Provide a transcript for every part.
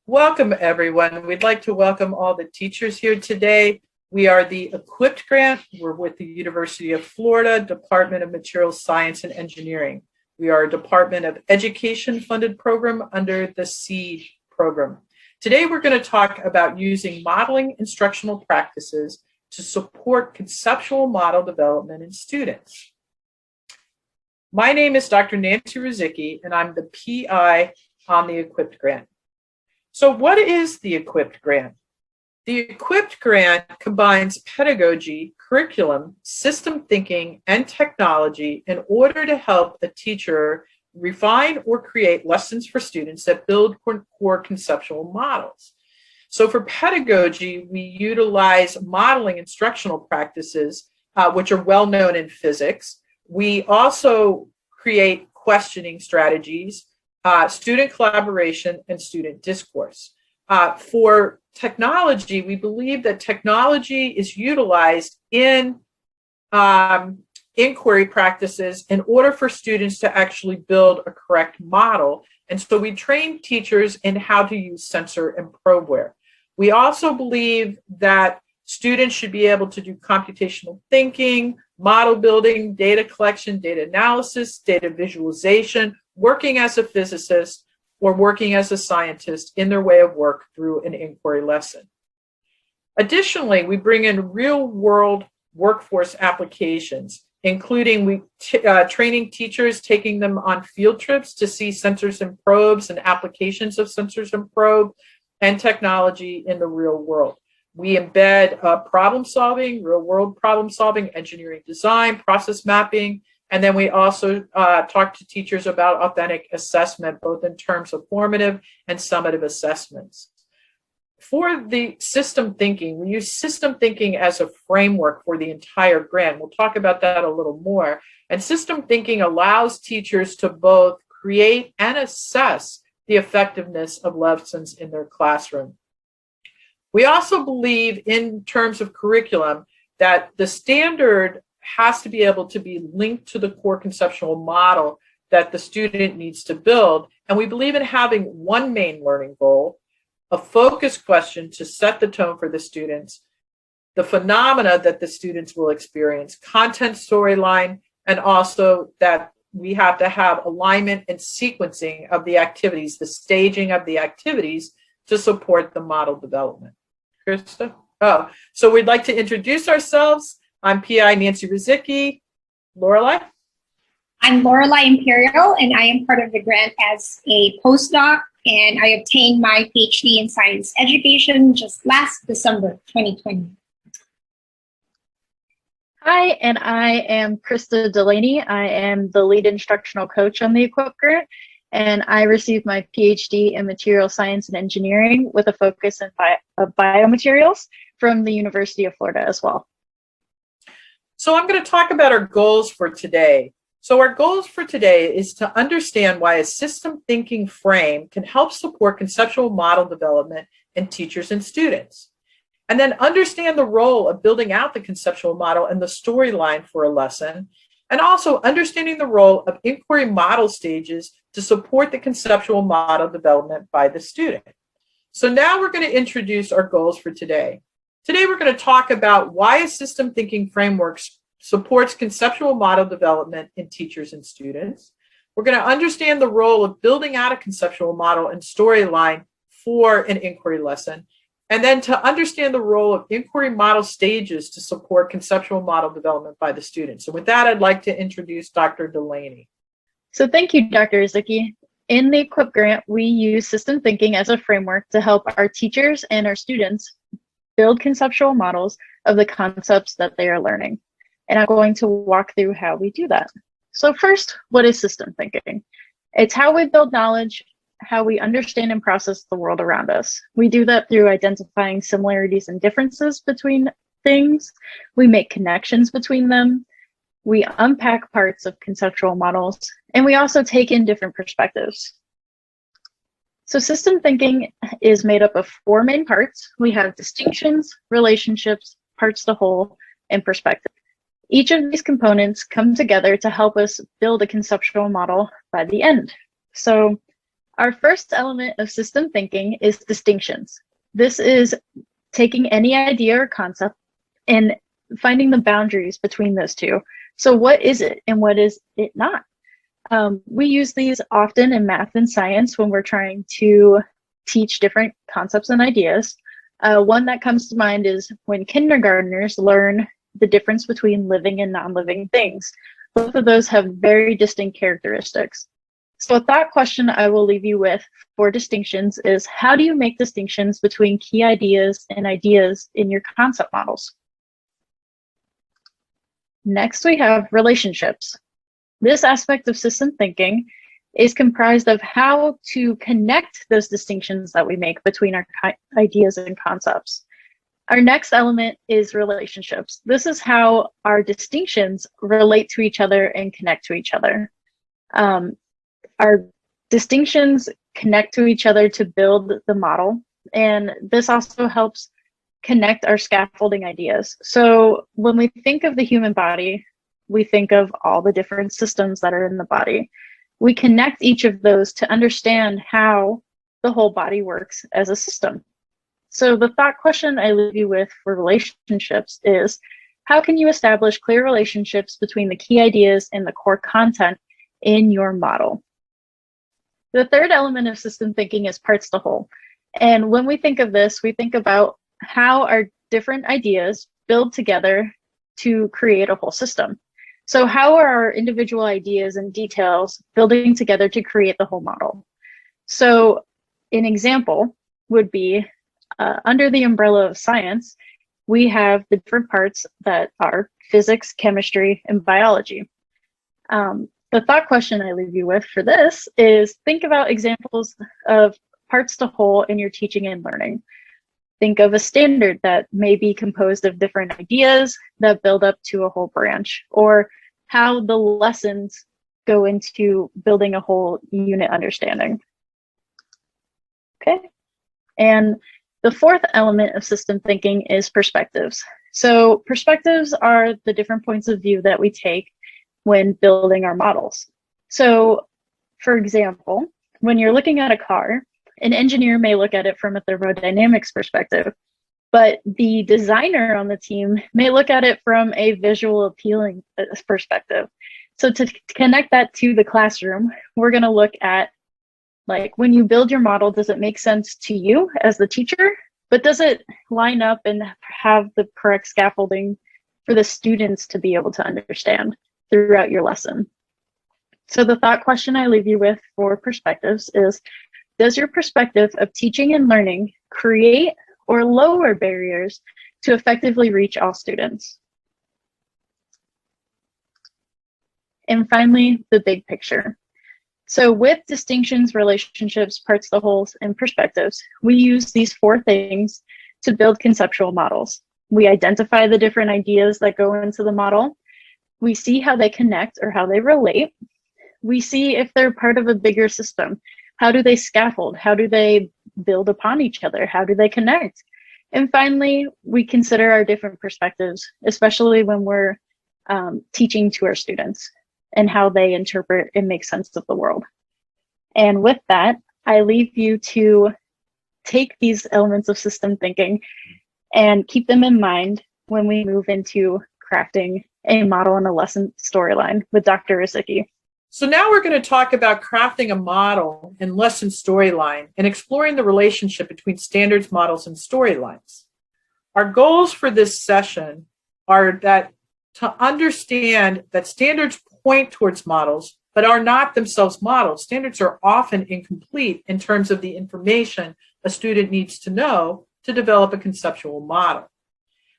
Welcome, everyone. We'd like to welcome all the teachers here today. We are the Equipped Grant. We're with the University of Florida, Department of Materials Science and Engineering. We are a Department of Education funded program under the SEED program. Today, we're going to talk about using modeling instructional practices to support conceptual model development in students. My name is Dr. Nancy Ruzycki, and I'm the PI on the Equipped Grant. So what is the Equipped Grant? The Equipped Grant combines pedagogy, curriculum, system thinking, and technology in order to help a teacher refine or create lessons for students that build core conceptual models. So for pedagogy, we utilize modeling instructional practices, which are well known in physics. We also create questioning strategies, student collaboration, and student discourse. For technology, we believe that technology is utilized in inquiry practices in order for students to actually build a correct model. And so we train teachers in how to use sensor and probeware. We also believe that students should be able to do computational thinking, model building, data collection, data analysis, data visualization, working as a physicist or working as a scientist in their way of work through an inquiry lesson. Additionally, we bring in real-world workforce applications, including training teachers, taking them on field trips to see sensors and probes and applications of sensors and probe and technology in the real world. We embed problem solving, real-world problem solving, engineering design, process mapping, and then we also talk to teachers about authentic assessment, both in terms of formative and summative assessments. For the system thinking, we use system thinking as a framework for the entire grant. We'll talk about that a little more. And system thinking allows teachers to both create and assess the effectiveness of lessons in their classroom. We also believe in terms of curriculum that the standard has to be able to be linked to the core conceptual model that the student needs to build. And we believe in having one main learning goal, a focus question to set the tone for the students, the phenomena that the students will experience, content storyline, and also that we have to have alignment and sequencing of the activities, the staging of the activities to support the model development. Krista? Oh, so we'd like to introduce ourselves. I'm PI Nancy Ruzycki. Lorelie? I'm Lorelie Imperial, and I am part of the grant as a postdoc, and I obtained my PhD in science education just last December 2020. Hi, and I am Krista Dulany. I am the lead instructional coach on the Equipped Grant, and I received my PhD in material science and engineering with a focus in biomaterials from the University of Florida as well. So I'm going to talk about our goals for today. So our goals for today is to understand why a system thinking frame can help support conceptual model development in teachers and students. And then understand the role of building out the conceptual model and the storyline for a lesson. And also understanding the role of inquiry model stages to support the conceptual model development by the student. So now we're going to introduce our goals for today. Today, we're going to talk about why a system thinking framework supports conceptual model development in teachers and students. We're going to understand the role of building out a conceptual model and storyline for an inquiry lesson. And then to understand the role of inquiry model stages to support conceptual model development by the students. So with that, I'd like to introduce Dr. Dulany. So thank you, Dr. Ruzycki. In the Equipped Grant, we use system thinking as a framework to help our teachers and our students build conceptual models of the concepts that they are learning. And I'm going to walk through how we do that. So first, what is system thinking? It's how we build knowledge, how we understand and process the world around us. We do that through identifying similarities and differences between things. We make connections between them. We unpack parts of conceptual models, and we also take in different perspectives. So system thinking is made up of four main parts. We have distinctions, relationships, parts to whole, and perspective. Each of these components come together to help us build a conceptual model by the end. So Our first element of system thinking is distinctions. This is taking any idea or concept and finding the boundaries between those two. So what is it and what is it not? We use these often in math and science when we're trying to teach different concepts and ideas. One that comes to mind is when kindergartners learn the difference between living and non-living things. Both of those have very distinct characteristics. So a thought question I will leave you with for distinctions is, how do you make distinctions between key ideas and ideas in your concept models? Next, we have relationships. This aspect of system thinking is comprised of how to connect those distinctions that we make between our ideas and concepts. Our next element is relationships. This is how our distinctions relate to each other and connect to each other. Our distinctions connect to each other to build the model, and this also helps connect our scaffolding ideas. So when we think of the human body, we think of all the different systems that are in the body. We connect each of those to understand how the whole body works as a system. So the thought question I leave you with for relationships is, how can you establish clear relationships between the key ideas and the core content in your model? The third element of system thinking is parts to whole. And when we think of this, we think about how our different ideas build together to create a whole system. So how are our individual ideas and details building together to create the whole model? So an example would be under the umbrella of science, we have the different parts that are physics, chemistry, and biology. The thought question I leave you with for this is, think about examples of parts to whole in your teaching and learning. Think of a standard that may be composed of different ideas that build up to a whole branch, or how the lessons go into building a whole unit understanding. Okay, and the fourth element of system thinking is perspectives. So perspectives are the different points of view that we take when building our models. So for example, when you're looking at a car, an engineer may look at it from a thermodynamics perspective, but the designer on the team may look at it from a visual appealing perspective. So to connect that to the classroom, we're going to look at, like, when you build your model, does it make sense to you as the teacher? But does it line up and have the correct scaffolding for the students to be able to understand throughout your lesson? So the thought question I leave you with for perspectives is, does your perspective of teaching and learning create or lower barriers to effectively reach all students? And finally, the big picture. So with distinctions, relationships, parts to the wholes, and perspectives, we use these four things to build conceptual models. We identify the different ideas that go into the model. We see how they connect or how they relate. We see if they're part of a bigger system. How do they scaffold? How do they build upon each other? How do they connect? And finally, we consider our different perspectives, especially when we're teaching to our students, and how they interpret and make sense of the world. And with that, I leave you to take these elements of system thinking and keep them in mind when we move into crafting a model and a lesson storyline with Dr. Ruzycki. So now we're going to talk about crafting a model and lesson storyline and exploring the relationship between standards, models, and storylines. Our goals for this session are that to understand that standards point towards models, but are not themselves models. Standards are often incomplete in terms of the information a student needs to know to develop a conceptual model.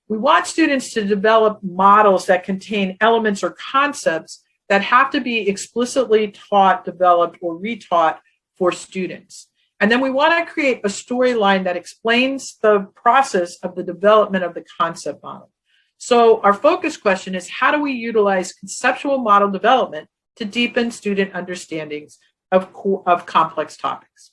We want students to develop models that contain elements or concepts that have to be explicitly taught, developed, or retaught for students. And then we want to create a storyline that explains the process of the development of the concept model. So our focus question is, how do we utilize conceptual model development to deepen student understandings of complex topics?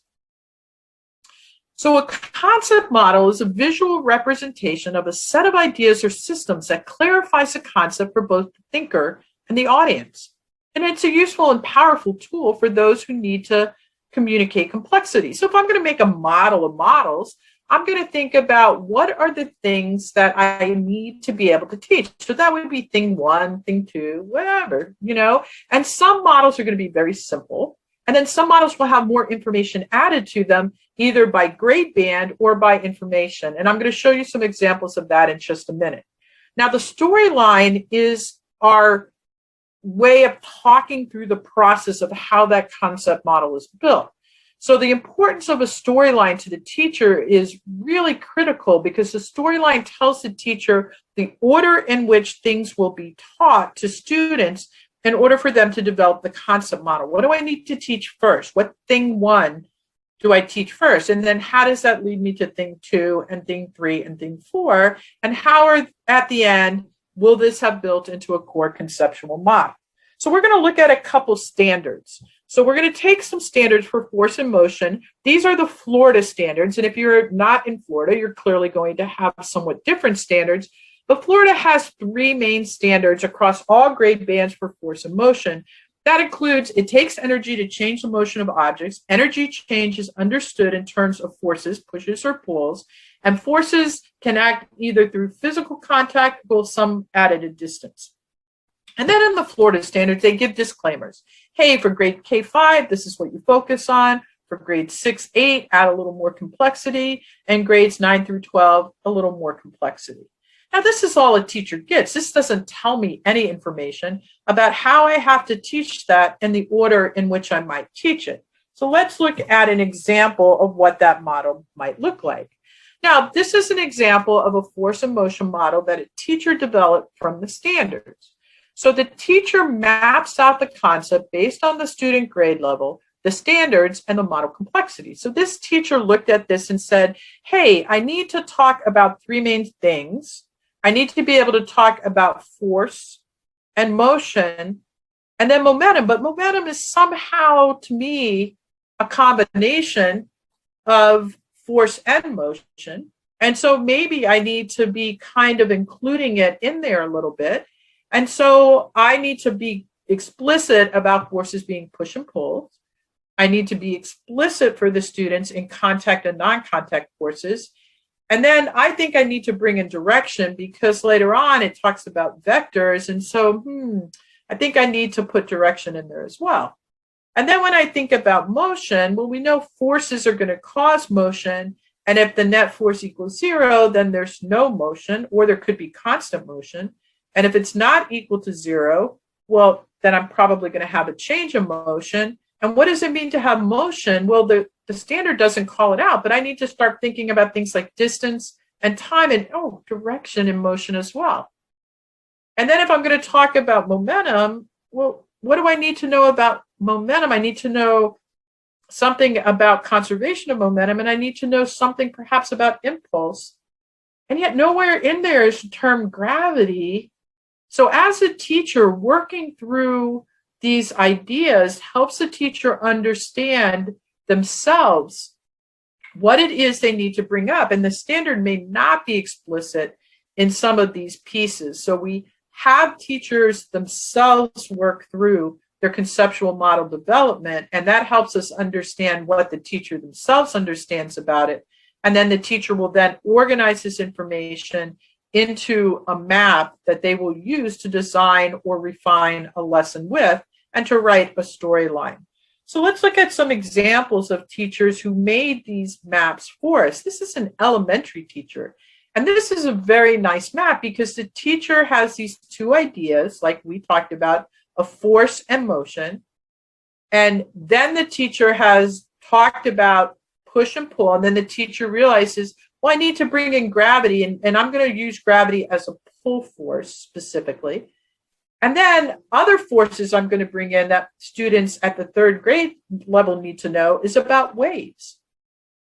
So a concept model is a visual representation of a set of ideas or systems that clarifies a concept for both the thinker and the audience. And it's a useful and powerful tool for those who need to communicate complexity. So if I'm going to make a model of models, I'm going to think about what are the things that I need to be able to teach. So that would be thing one, thing two, whatever, you know. And some models are going to be very simple. And then some models will have more information added to them, either by grade band or by information. And I'm going to show you some examples of that in just a minute. Now, the storyline is our way of talking through the process of how that concept model is built. So the importance of a storyline to the teacher is really critical, because the storyline tells the teacher the order in which things will be taught to students in order for them to develop the concept model. What do I need to teach first? What thing one do I teach first? And then how does that lead me to thing two and thing three and thing four? And how are, at the end, will this have built into a core conceptual model? So we're going to look at a couple standards. So we're going to take some standards for force and motion. These are the Florida standards. And if you're not in Florida, you're clearly going to have somewhat different standards. But Florida has three main standards across all grade bands for force and motion. That includes, it takes energy to change the motion of objects. Energy change is understood in terms of forces, pushes or pulls. And forces can act either through physical contact or some added at distance. And then in the Florida standards, they give disclaimers. Hey, for grade K5, this is what you focus on. For grades 6, 8, add a little more complexity. And grades 9 through 12, a little more complexity. Now, this is all a teacher gets. This doesn't tell me any information about how I have to teach that in the order in which I might teach it. So let's look at an example of what that model might look like. Now, this is an example of a force and motion model that a teacher developed from the standards. So the teacher maps out the concept based on the student grade level, the standards, and the model complexity. So this teacher looked at this and said, hey, I need to talk about three main things. I need to be able to talk about force and motion and then momentum. But momentum is somehow, to me, a combination of force and motion. And so maybe I need to be kind of including it in there a little bit. And so I need to be explicit about forces being push and pull. I need to be explicit for the students in contact and non-contact forces. And then I think I need to bring in direction, because later on it talks about vectors. And so I think I need to put direction in there as well. And then when I think about motion, well, we know forces are going to cause motion. And if the net force equals 0, then there's no motion, or there could be constant motion. And if it's not equal to 0, well, then I'm probably going to have a change in motion. And what does it mean to have motion? Well, the standard doesn't call it out, but I need to start thinking about things like distance and time and, direction in motion as well. And then if I'm going to talk about momentum, well, what do I need to know about momentum? I need to know something about conservation of momentum, and I need to know something perhaps about impulse. And yet nowhere in there is the term gravity. So as a teacher, working through these ideas helps the teacher understand themselves what it is they need to bring up. And the standard may not be explicit in some of these pieces. So we have teachers themselves work through their conceptual model development, and that helps us understand what the teacher themselves understands about it. And then the teacher will then organize this information into a map that they will use to design or refine a lesson with and to write a storyline. So let's look at some examples of teachers who made these maps for us. This is an elementary teacher. And this is a very nice map because the teacher has these two ideas, like we talked about, of force and motion. And then the teacher has talked about push and pull. And then the teacher realizes, well, I need to bring in gravity, and I'm going to use gravity as a pull force specifically. And then other forces I'm going to bring in that students at the third grade level need to know is about waves.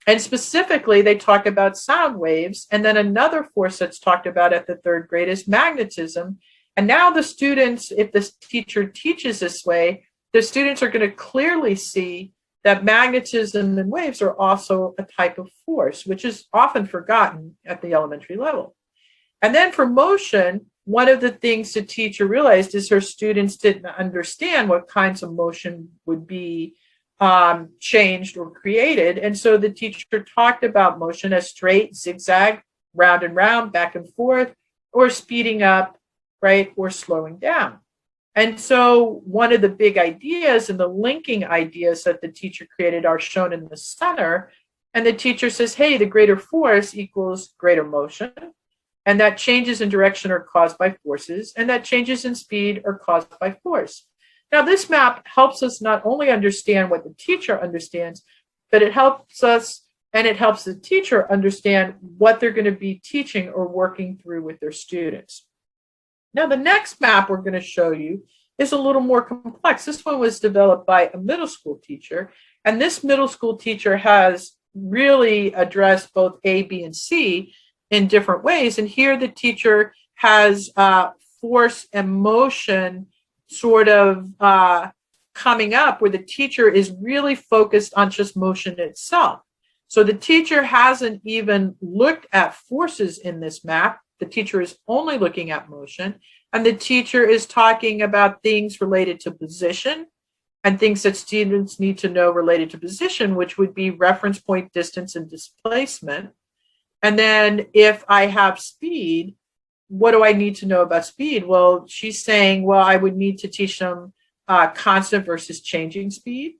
And specifically, they talk about sound waves. And then another force that's talked about at the third grade is magnetism. And now the students, if the teacher teaches this way, the students are going to clearly see that magnetism and waves are also a type of force, which is often forgotten at the elementary level. And then for motion, one of the things the teacher realized is her students didn't understand what kinds of motion would be changed or created. And so the teacher talked about motion as straight, zigzag, round and round, back and forth, or speeding up, right, or slowing down. And so one of the big ideas and the linking ideas that the teacher created are shown in the center. And the teacher says, hey, the greater force equals greater motion. And that changes in direction are caused by forces, and that changes in speed are caused by force. Now, this map helps us not only understand what the teacher understands, but it helps us and it helps the teacher understand what they're going to be teaching or working through with their students. Now, the next map we're going to show you is a little more complex. This one was developed by a middle school teacher, and this middle school teacher has really addressed both A, B, and C in different ways. And here the teacher has force and motion sort of coming up, where the teacher is really focused on just motion itself. So the teacher hasn't even looked at forces in this map. The teacher is only looking at motion, and the teacher is talking about things related to position and things that students need to know related to position, which would be reference point, distance, and displacement. And then if I have speed, what do I need to know about speed? Well, she's saying, well, I would need to teach them constant versus changing speed,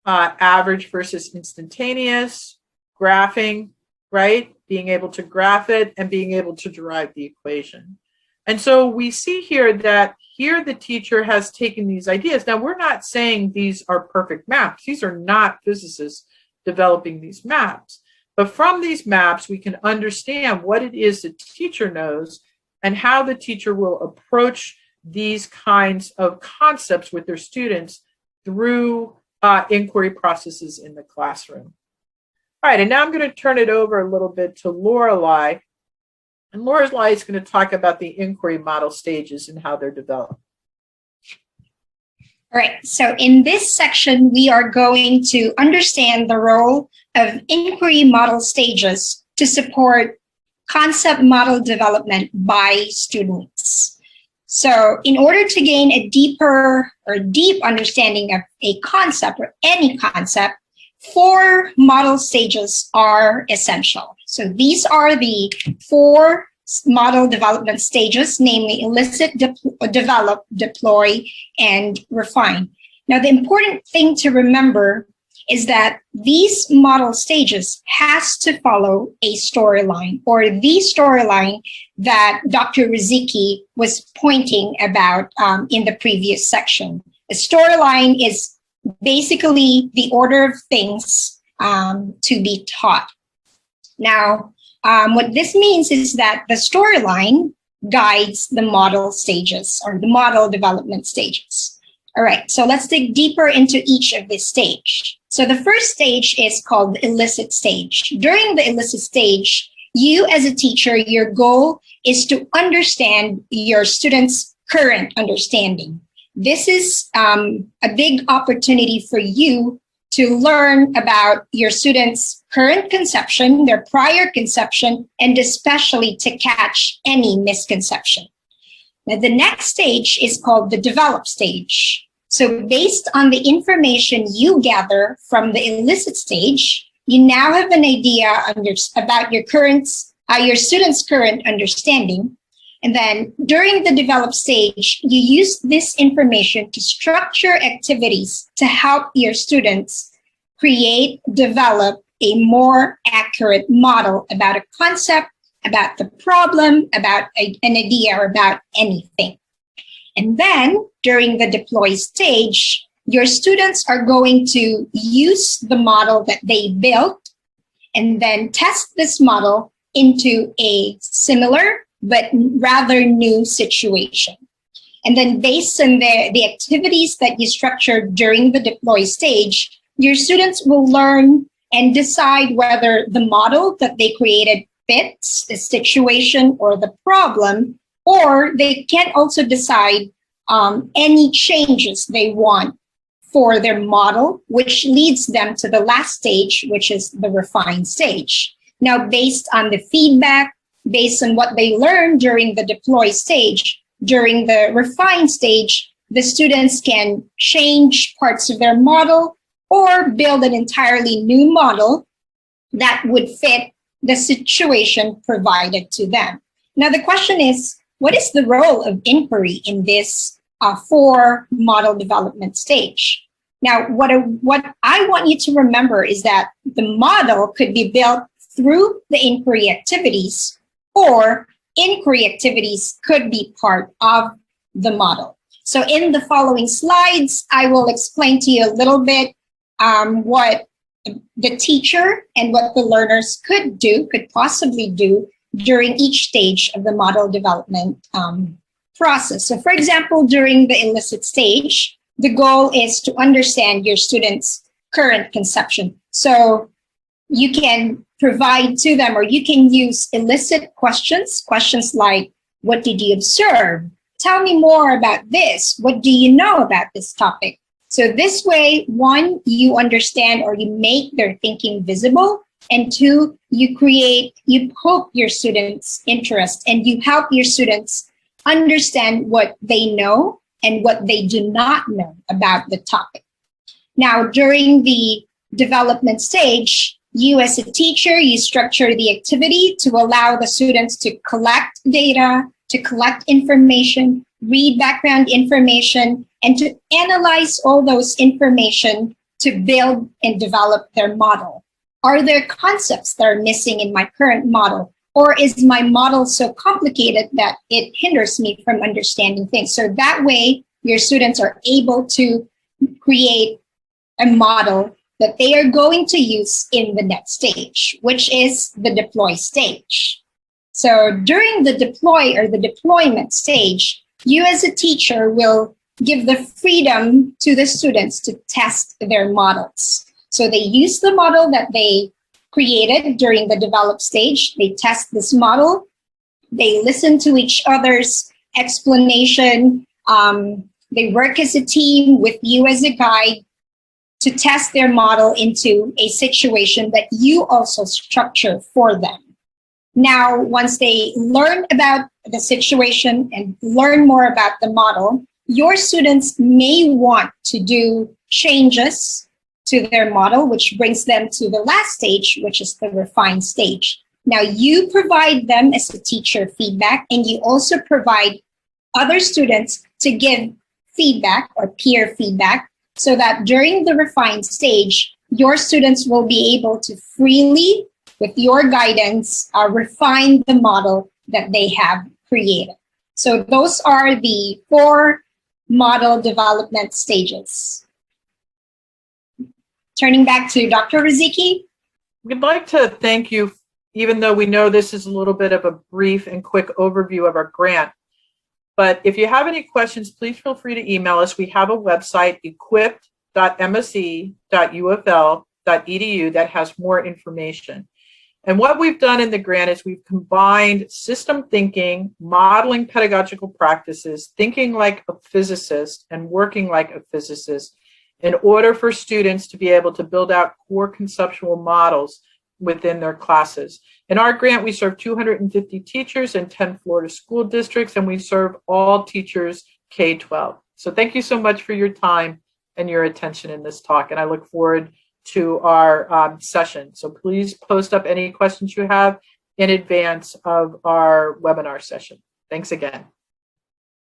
average versus instantaneous, graphing, right? Being able to graph it and being able to derive the equation. And so we see here that here the teacher has taken these ideas. Now, we're not saying these are perfect maps. These are not physicists developing these maps. But from these maps, we can understand what it is the teacher knows and how the teacher will approach these kinds of concepts with their students through inquiry processes in the classroom. All right, and now I'm going to turn it over a little bit to Lorelie. And Lorelie is going to talk about the inquiry model stages and how they're developed. All right, so in this section, we are going to understand the role of inquiry model stages to support concept model development by students. So in order to gain a deep understanding of a concept or any concept, 4 model stages are essential. So these are the 4 model development stages, namely elicit, develop, deploy, and refine. Now, the important thing to remember is that these model stages has to follow a storyline, or the storyline that Dr. Ruzycki was pointing about in the previous section. A storyline is basically the order of things to be taught. Now, what this means is that the storyline guides the model stages or the model development stages. All right, so let's dig deeper into each of this stage. So the first stage is called the elicit stage. During the elicit stage, you as a teacher, your goal is to understand your students' current understanding. This is a big opportunity for you to learn about your students' current conception, their prior conception, and especially to catch any misconception. Now, the next stage is called the develop stage. So based on the information you gather from the elicit stage, you now have an idea about your students' current understanding. And then during the develop stage, you use this information to structure activities to help your students develop a more accurate model about a concept, about the problem, about an idea, or about anything. And then during the deploy stage, your students are going to use the model that they built and then test this model into a similar but rather new situation. And then based on the activities that you structured during the deploy stage, your students will learn and decide whether the model that they created fits the situation or the problem, or they can also decide any changes they want for their model, which leads them to the last stage, which is the refine stage. Now, based on the feedback, based on what they learned during the deploy stage, during the refine stage, the students can change parts of their model or build an entirely new model that would fit the situation provided to them. Now, the question is, what is the role of inquiry in this 4 model development stage? Now, what I want you to remember is that the model could be built through the inquiry activities, or inquiry activities could be part of the model. So in the following slides, I will explain to you a little bit what the teacher and what the learners could possibly do during each stage of the model development process. So for example, during the elicit stage, the goal is to understand your students' current conception. So you can provide to them, or you can use elicit questions like, what did you observe? Tell me more about this. What do you know about this topic? So this way, 1, you understand or you make their thinking visible, and 2, you poke your students' interest and you help your students understand what they know and what they do not know about the topic. Now, during the development stage, you as a teacher, you structure the activity to allow the students to collect data, to collect information, read background information, and to analyze all those information to build and develop their model. Are there concepts that are missing in my current model? Or is my model so complicated that it hinders me from understanding things? So that way, your students are able to create a model that they are going to use in the next stage, which is the deploy stage. So during the deploy or the deployment stage, you as a teacher will give the freedom to the students to test their models. So they use the model that they created during the develop stage. They test this model. They listen to each other's explanation. They work as a team with you as a guide to test their model into a situation that you also structure for them. Now, once they learn about the situation and learn more about the model, your students may want to do changes to their model, which brings them to the last stage, which is the refine stage. Now, you provide them as a teacher feedback, and you also provide other students to give feedback or peer feedback, so that during the refine stage, your students will be able to freely, with your guidance, refine the model that they have created. So those are the 4 model development stages. Turning back to Dr. Ruzycki. We'd like to thank you, even though we know this is a little bit of a brief and quick overview of our grant. But if you have any questions, please feel free to email us. We have a website, equipped.msc.ufl.edu, that has more information. And what we've done in the grant is we've combined system thinking, modeling pedagogical practices, thinking like a physicist and working like a physicist in order for students to be able to build out core conceptual models within their classes. In our grant, we serve 250 teachers in 10 Florida school districts, and we serve all teachers K-12. So thank you so much for your time and your attention in this talk, and I look forward to our session. So please post up any questions you have in advance of our webinar session. Thanks again.